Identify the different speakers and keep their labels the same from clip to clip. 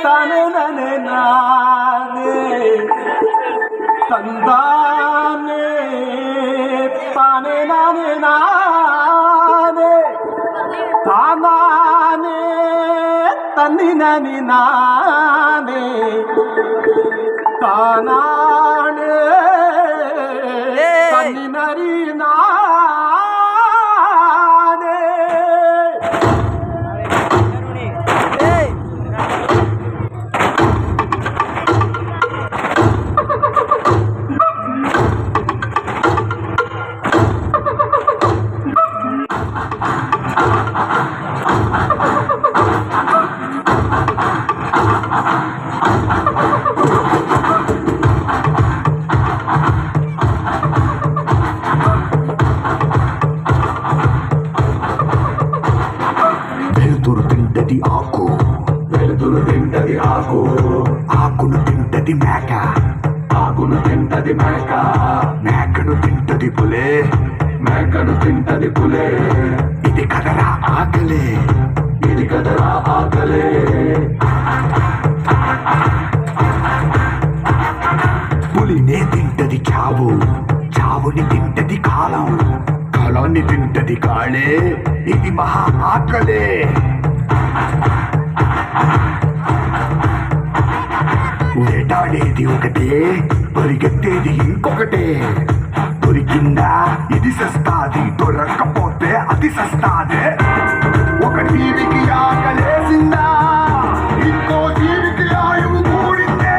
Speaker 1: తనే ననే నానే తందానే తానే నానే నానే తానానే తన్ని నని నానే తానానే తన్ని నరి నా
Speaker 2: ఆకు వెలుతురు తింటది ఆకు ఆకును తింటది మేక ఆకును తింటది మేక మేకను తింటది పులే మేకను తింటది పులే ఇది కదరా ఆకలే ఇది కదరా ఆకలే పులినే తింటది చావు చావుని తింటది కాలం కాలాన్ని తింటది కాళే ఇది మహా ఆకలే వేటాడేది ఒకటే పరిగెత్తేది ఇంకొకటే దొరికిందా ఇది సస్తాది దొరక్కపోతే అది సస్తాదే ఒక జీవికి ఆకలేసిందా ఇంకో జీవికి ఆయువు కూడిందే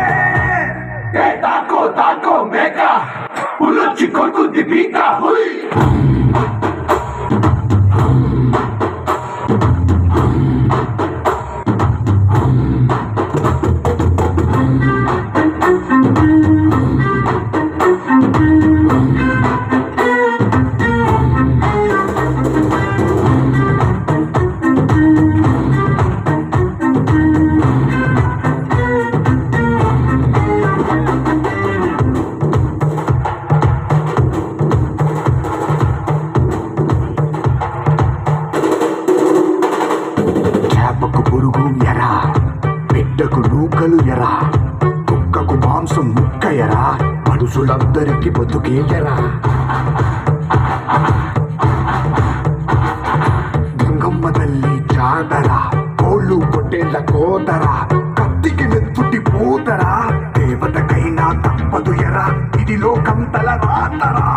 Speaker 2: తాకో తాకో మేక పులొచ్చి కొడుకుద్ది పీక పురుగు ఎరా బిడ్డకు నూకలు ఎరా కుక్కకు మాంసం ముక్క ఎరా మనుషులందరికీ బతుకే ఎరా గంగమ్మ తల్లి జాతరా కోళ్ళు పొట్టేళ్ల కోతరా కత్తికి నెత్తుటి పోతరా దేవతకైనా తప్పదు ఎరా ఇది లోకం తల రాతరా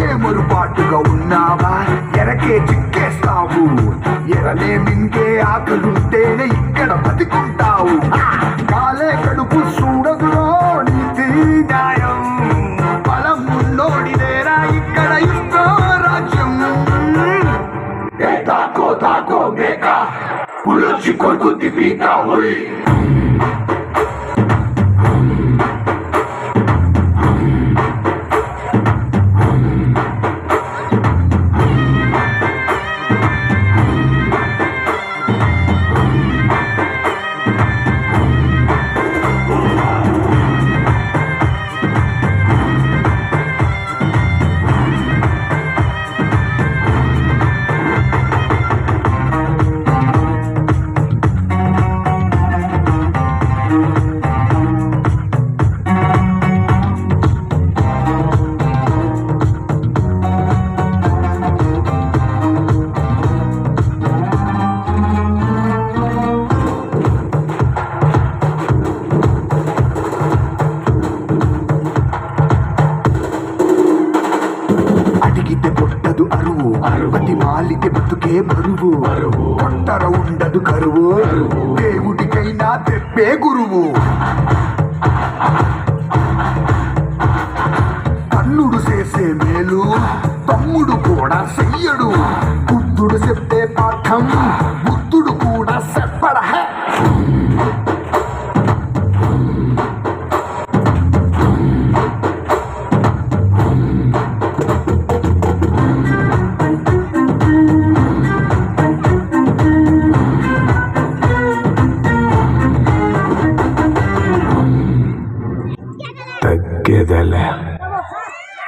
Speaker 2: ఏమరుపాటుగా ఉన్నావా ఎరకే చిక్కేస్తావు ఎరలే మింగే ఆకలుంటేనే ఇక్కడ బతికుంటావు కాలే కడుపు చూడదులో నీతి న్యాయం బలం ఉన్నోడిదేరా ఇక్కడ ఇస్తో రాజ్యం తాకో తాకో మేక పులొచ్చి కొడుకుద్ది పీక అరువతి మాలికి బతుకే బరువు కొట్టర ఉండదు కరువు దేవుడికైనా తెప్పే గురువు కన్నుడు చేసే మేలు తమ్ముడు కూడా చెయ్యడు బుద్ధుడు చెప్తే పాఠం బుద్ధుడు కూడా చెప్పడ